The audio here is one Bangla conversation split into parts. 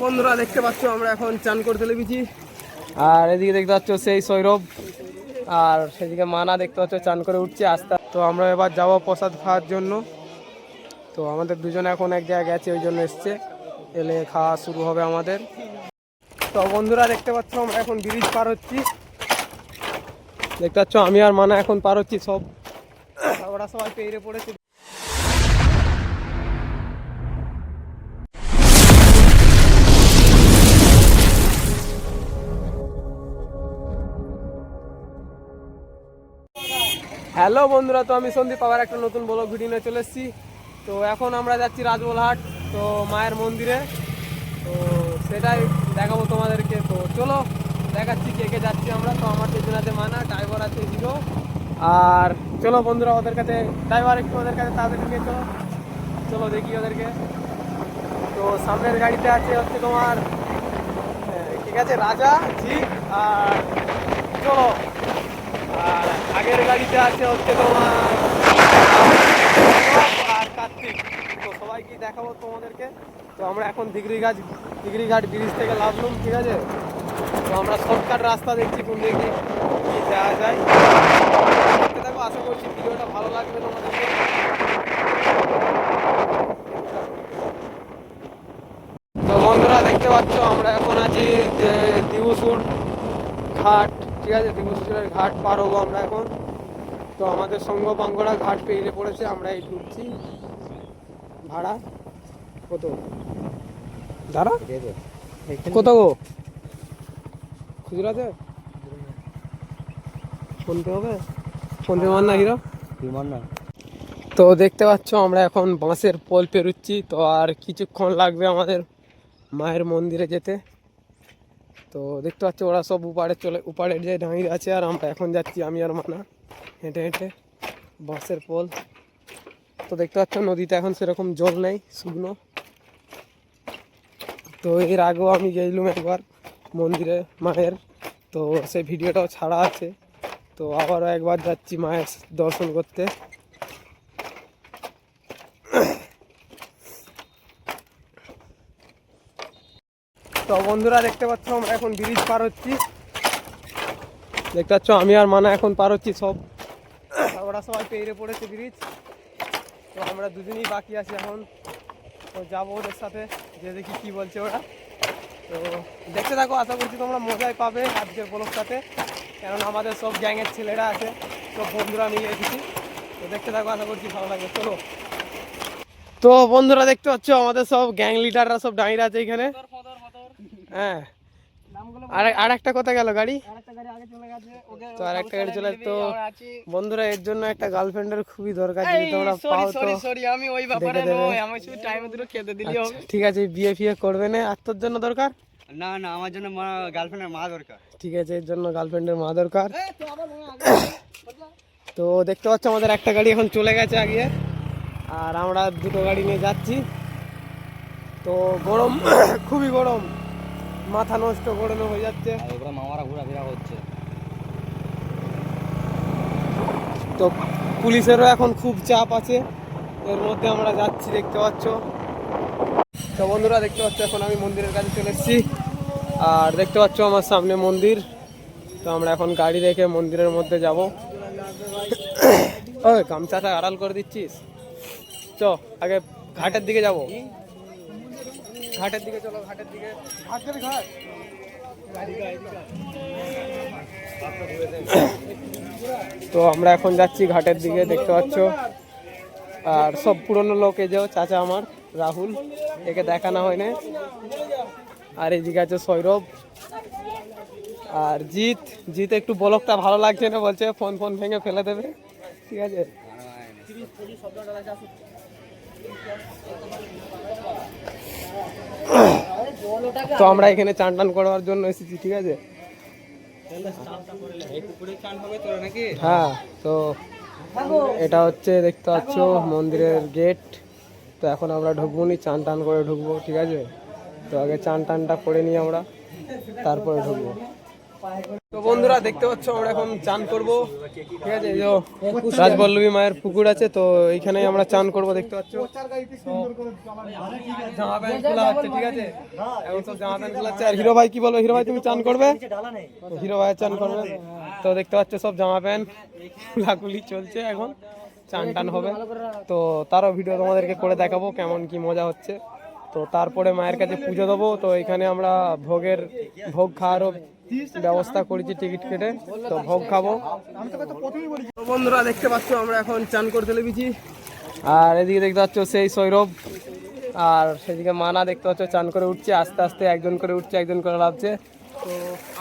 বন্ধুরা দেখতে পাচ্ছ আমরা এখন চান করতে লেগেছি, আর এদিকে দেখতে পাচ্ছ সেই সৌরভ, আর সেদিকে মানা দেখতে পাচ্ছ চান করে উঠছে আস্তে। তো আমরা এবার যাবো প্রসাদ খাওয়ার জন্য। তো আমাদের দুজনে এখন এক জায়গায় গেছে, ওই জন্য এসছে, এলে খাওয়া শুরু হবে আমাদের। তো বন্ধুরা দেখতে পাচ্ছ আমরা এখন ব্রিজ পার হচ্ছি, দেখতে পাচ্ছ আমি আর মানা এখন পার হচ্ছি, সব ওরা সবাই পেরে পড়েছে। হ্যালো বন্ধুরা, তো আমি সন্দীপ আবার একটা নতুন ব্লগ ভিডিও নিয়ে চলে এসেছি। তো এখন আমরা যাচ্ছি রাজবলহাট, তো মায়ের মন্দিরে, তো সেটাই দেখাবো তোমাদেরকে। তো চলো দেখাচ্ছি কে কে যাচ্ছি আমরা। তো আমার পেছনে আছে মানা, ড্রাইভার আছে হিরো, আর চলো বন্ধুরা ওদের কাছে, ড্রাইভার একটু ওদের কাছে তাড়াতাড়ি নিয়ে চলো, চলো দেখি ওদেরকে। তো সামনের গাড়িতে আছে হচ্ছে তোমার ঠিক আছে রাজা জি, আর চলো, আর আগের গাড়িতে আছে হচ্ছে তোমার আর কার্তিক। তো সবাইকে দেখাবো তোমাদেরকে। তো আমরা এখন দিঘরিঘাট ব্রিজ থেকে নামলাম, ঠিক আছে। তো আমরা শর্টকাট রাস্তা দেখছি কোন দিকে কি যাওয়া যায়, দেখতে থাকো। আশা করছি ভিডিওটা ভালো লাগবে তোমাদেরকে। তো বন্ধুরা দেখতে পাচ্ছ আমরা এখন আছি দিবসুর ঘাট, ঠিক আছে, দিবসুরের ঘাট পার হবো আমরা এখন। তো আমাদের সঙ্গ পাঙ্গড়া ঘাট পেরিয়ে পড়েছে, আমরা এই ঢুকছি। ভাড়া কত দাঁড়া কত গো খুচরাতে ফোনপে হবে? ফোনপে মান না হিরো না। তো দেখতে পাচ্ছ আমরা এখন বাঁশের পোল পেরোচ্ছি। তো আর কিছুক্ষণ লাগবে আমাদের মায়ের মন্দিরে যেতে। তো দেখতে পাচ্ছ ওরা সব উপাড়ে যে দাঁড়িয়ে আছে, আর আমরা এখন যাচ্ছি আমি আর মানা হেঁটে হেঁটে বাঁশের পোল। তো দেখতে পাচ্ছ নদীতে এখন সেরকম জল নেই, শুকনো। তো এর আগেও আমি গেছিলাম একবার মন্দিরে মায়ের, তো সেই ভিডিওটাও ছাড়া আছে। তো আবারও একবার যাচ্ছি মায়ের দর্শন করতে। তো বন্ধুরা দেখতে পাচ্ছ আমরা এখন ব্রিজ পার হচ্ছি, দেখতে পাচ্ছ আমি আর মানা এখন পার হচ্ছি, সব ওরা সবাই পেরে পড়েছে ব্রিজ। তো আমরা দুজনেই বাকি আছি এখন। তো যাবো ওদের সাথে, যে দেখি কি বলছে ওরা। তো দেখতে থাকো, আশা করছি তোমরা মজাই পাবে আজকের ব্লগটাতে, কারণ আমাদের সব গ্যাংয়ের ছেলেরা আছে, সব বন্ধুরা নিয়ে এসেছি। তো দেখতে থাকো, আশা করছি ভালো লাগবে, চলো। তো বন্ধুরা দেখতে পাচ্ছ আমাদের সব গ্যাং লিডাররা সব দাঁড়িয়ে আছে এখানে। হ্যাঁ, আর একটা কথা গেল গাড়ি, তো আর একটা গাড়ি চলে। তো বন্ধুরা এর জন্য একটা গার্লফ্রেন্ডের খুবই দরকার, যদি তোমরা পাও তো আমি ওই ব্যাপারে নই, আমি শুধু টাইমে দুটো খেতে দিলেই হবে। ঠিক আছে, বিয়ে ফিয়ে করবে না? আর তোর জন্য দরকার? না না, আমার জন্য গার্লফ্রেন্ডের মা দরকার। ঠিক আছে, এর জন্য গার্লফ্রেন্ডের মা দরকার। তো দেখতে পাচ্ছ আমাদের একটা গাড়ি এখন চলে গেছে আগে, আর আমরা দুটো গাড়ি নিয়ে যাচ্ছি। তো গরম খুবই গরম, মাথা নষ্ট গরমে হয়ে যাচ্ছে। মামারা ঘোরাফেরা হচ্ছে, তো পুলিশেরও এখন খুব চাপ আছে, এর মধ্যে আমরা যাচ্ছি দেখতে পাচ্ছ। তো বন্ধুরা দেখতে পাচ্ছ এখন আমি মন্দিরের কাছে চলে এসেছি, আর দেখতে পাচ্ছ আমার সামনে মন্দির। তো আমরা এখন গাড়ি রেখে মন্দিরের মধ্যে যাব। ওই গামছাটা আড়াল করে দিচ্ছিস, চ আগে ঘাটের দিকে যাব, ঘাটের দিকে চলো, ঘাটের দিকে। ঘাট তো আমরা এখন যাচ্ছি ঘাটের দিকে, দেখতে পাচ্ছ। আর সব পুরনো লোক, এই যে চাচা আমার রাহুল, একে দেখানো হয় না। আর এইদিকে আছে সৌরভ আর জিত একটু ব্লগটা ভালো লাগছে না, বলছে ফোন ভেঙে ফেলে দেবে, ঠিক আছে। তো আমরা এখানে চান টান করার জন্য এসেছি, ঠিক আছে। হ্যাঁ, তো এটা হচ্ছে দেখতে পাচ্ছ মন্দিরের গেট। তো এখন আমরা ঢুকবো নি, চান টান করে ঢুকবো, ঠিক আছে। তো আগে চান টানটা করে নিই আমরা, তারপরে ঢুকবো। তো বন্ধুরা দেখতে পাচ্ছ আমরা এখন চান করব, ঠিক আছে। রাজবল্লভী মায়ের পুকুর আছে, তো এইখানেই আমরা চান করব। দেখতে পাচ্ছ জামা প্যান্ট খোলা হচ্ছে, ঠিক আছে। এখন সব জামা প্যান্ট খোলা হচ্ছে। আর হিরো ভাই কি বলবো? হিরো ভাই তুমি চান করবে? হিরো ভাই চান করবে। তো দেখতে পাচ্ছ সব জামা প্যান্ট খোলাখুলি চলছে, এখন চান টান হবে। তো তারও ভিডিও তোমাদেরকে করে দেখাবো কেমন কি মজা হচ্ছে। তো তারপরে মায়ের কাছে পুজো দেবো। তো এখানে আমরা ভোগ খাওয়ারও ব্যবস্থা করেছি টিকিট কেটে, তো ভোগ খাবো। তো বন্ধুরা দেখতে পাচ্ছ আমরা এখন চান করতে লেগেছি। আর এদিকে দেখতে পাচ্ছ সেই সৌরভ, আর সেদিকে মানা দেখতে পাচ্ছ চান করে উঠছে। আস্তে আস্তে একজন করে উঠছে, একজন করে নামছে। তো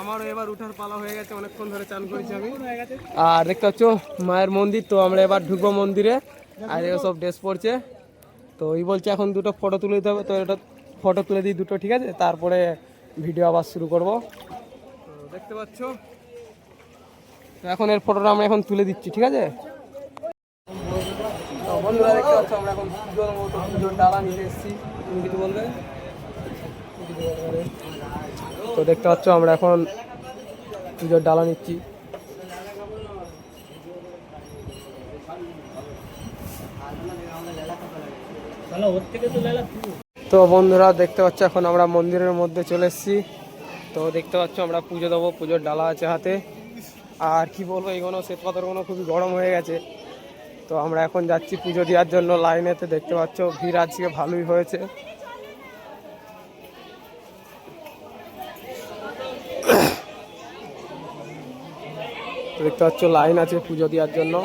আমারও এবার উঠার পালা হয়ে গেছে, অনেকক্ষণ ধরে চান করেছি আমি। আর দেখতে পাচ্ছ মায়ের মন্দির, তো আমরা এবার ঢুকবো মন্দিরে। আর এও সব ড্রেস পরছে। তো এই বলছে এখন দুটো ফটো তুলে দিতে হবে, তো এটা ফটো তুলে দিই দুটো, ঠিক আছে। তারপরে ভিডিও আবার শুরু করব। তো দেখতে পাচ্ছ এখন এর ফটোটা আমরা এখন তুলে দিচ্ছি, ঠিক আছে। তো বন্ধুরা দেখতে পাচ্ছ আমরা এখন পুজোর মতো পুজোর ডালা নিতে এসেছি। তুমি কিছু বলবে? তো দেখতে পাচ্ছ আমরা এখন পুজোর ডালা নিচ্ছি। তো বন্ধুরা দেখতে পাচ্ছ এখন আমরা মন্দিরের মধ্যে চলে এসেছি। তো দেখতে পাচ্ছ আমরা পুজো দেবো, পুজোর ডালা আছে হাতে। আর কি বলবো, এইগুলো শ্বেত পাথরগুলো খুবই গরম হয়ে গেছে। তো আমরা এখন যাচ্ছি পুজো দেওয়ার জন্য লাইনেতে। দেখতে পাচ্ছ ভিড় আজকে ভালোই হয়েছে। দেখতে পাচ্ছ লাইন আছে পুজো দেওয়ার জন্য।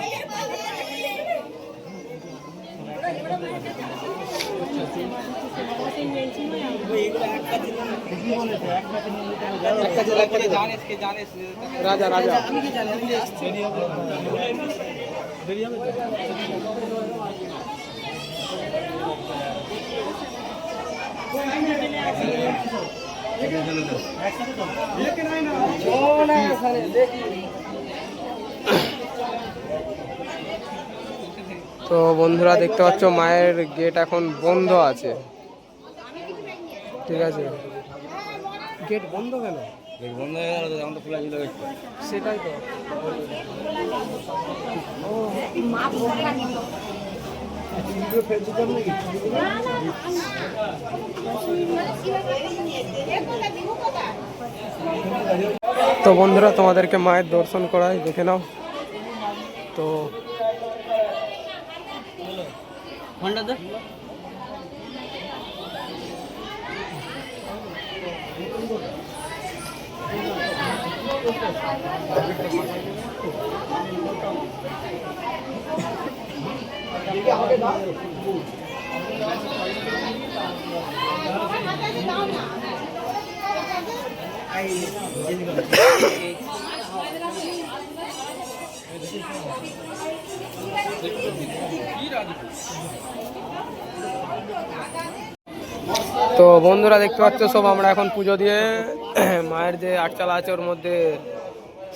রাজা রাজা তো বন্ধুরা দেখতে পাচ্ছ মায়ের গেট এখন বন্ধ আছে, ঠিক আছে। গেট বন্ধ কেন? গেট বন্ধ হয়ে গেল তো, আমরা খোলা ছিল গেটটা। সেটাই তো। তো বন্ধুরা তোমাদেরকে মায়ের দর্শন করাই, দেখে নাও। তো তো বন্ধুরা দেখতে পাচ্ছ সব আমরা এখন পুজো দিয়ে মায়ের যে আটচালা আছে ওর মধ্যে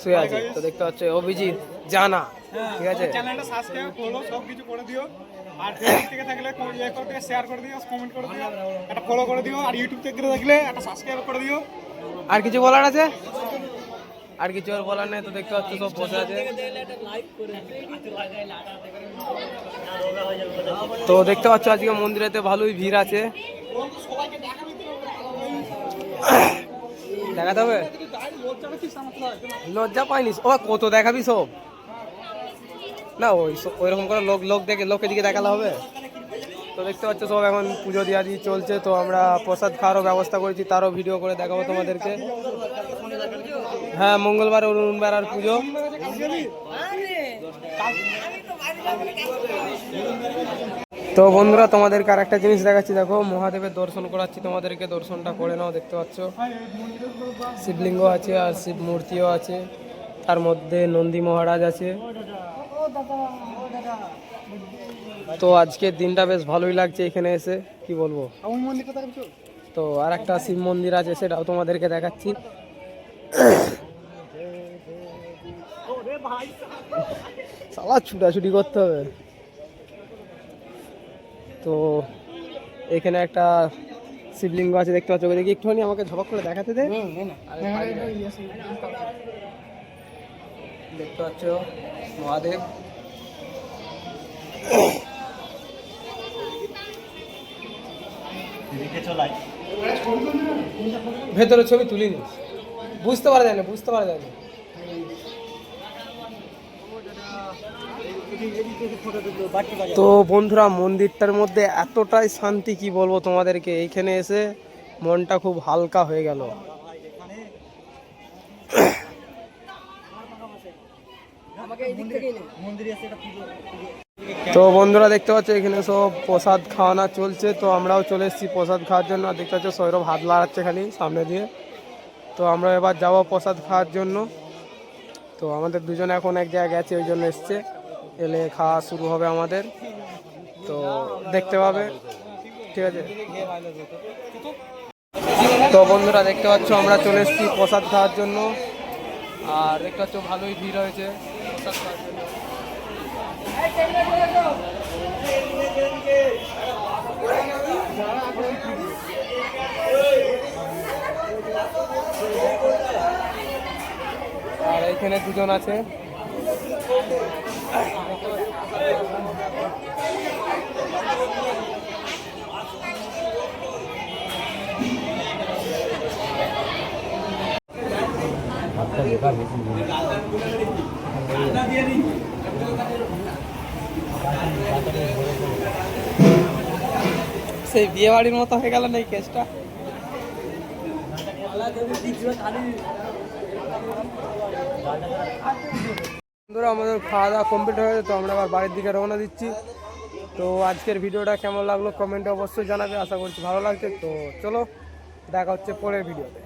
শুয়ে আছে। তো দেখতে পাচ্ছ অভিজিৎ জানা, ঠিক আছে। চ্যানেলটা সাবস্ক্রাইব করো, সব কিছু করে দিও। আর ফেসবুক থেকে থাকলে শেয়ার করে দিও, কমেন্ট করে দিও, একটা ফলো করে দিও। আর ইউটিউব থেকে থাকলে একটা সাবস্ক্রাইব করে দিও। আর কিছু বলার আছে? আর কিছু আর বলার নেই। তো দেখতে পাচ্ছ সব বসে আছে। তো দেখতে পাচ্ছ আজকে মন্দিরেতে ভালোই ভিড় আছে। দেখাতে হবে? লজ্জা পাইনিস? ও কত দেখাবি সব না, ওইরকম করে লোকের দিকে দেখালে হবে? তো দেখতে পাচ্ছ সব এখন পুজো দিয়া দিয়ে চলছে। তো আমরা প্রসাদ খাওয়ারও ব্যবস্থা করেছি, তারও ভিডিও করে দেখাবো তোমাদেরকে। হ্যাঁ, মঙ্গলবার অরুণ বেড়ার পুজো। তো বন্ধুরা তোমাদেরকে আর একটা জিনিস দেখাচ্ছি, দেখো মহাদেবের দর্শন করাচ্ছি তোমাদেরকে, দর্শনটা করে নাও। দেখতে পাচ্ছ শিবলিঙ্গ আছে আর শিব মূর্তিও আছে, তার মধ্যে নন্দী মহারাজ আছে। তো আজকের দিনটা বেশ ভালোই লাগছে এখানে এসে, কি বলবো। তো আর একটা শিব মন্দির আছে, সেটাও তোমাদেরকে দেখাচ্ছি। সালা ছুটাছুটি করতে হবে। তো এখানে একটা শিবলিঙ্গ আছে দেখতে পাচ্ছ, দেখি একটুখানি আমাকে ঝপক করে দেখাতে দে। আরে পারি না। দেখতে পাচ্ছ মহাদেব। ভেতরে ছবি তুলিনি, বুঝতে পারা যায় না, বুঝতে পারা যায় না। তো বন্ধুরা মন্দিরটার মধ্যে এতটাই শান্তি, কি বলবো তোমাদেরকে, এইখানে এসে মনটা খুব হালকা হয়ে গেল। তো বন্ধুরা দেখতে পাচ্ছ এখানে সব প্রসাদ খাওয়ানো চলছে, তো আমরাও চলে এসেছি প্রসাদ খাওয়ার জন্য। আর দেখতে পাচ্ছ সৌরভ হাত লাগাচ্ছে খালি সামনে দিয়ে। তো আমরা এবার যাব প্রসাদ খাওয়ার জন্য। তো আমাদের দুজনে এখন এক জায়গায় গেছে, ওই জন্য এসছে, এলে খাওয়া শুরু হবে আমাদের। তো দেখতে পাবে, ঠিক আছে। তো বন্ধুরা দেখতে পাচ্ছ আমরা চলে এসেছি প্রসাদ খাওয়ার জন্য। আর দেখতে পাচ্ছ ভালোই ভিড় হয়েছে প্রসাদ খাওয়ার জন্য। আর এখানে দুজন আছে। সেই বিয়ে বাড়ির মতো হয়ে গেল না এই কেসটা। বন্ধুরা আমাদের খাওয়া দাওয়া কমপ্লিট হয়ে গেছে, তো আমরা আবার বাড়ির দিকে রওনা দিচ্ছি। তো আজকের ভিডিওটা কেমন লাগলো কমেন্টে অবশ্যই জানাবে, আশা করছি ভালো লাগছে। তো চলো দেখা হচ্ছে পরের ভিডিওতে।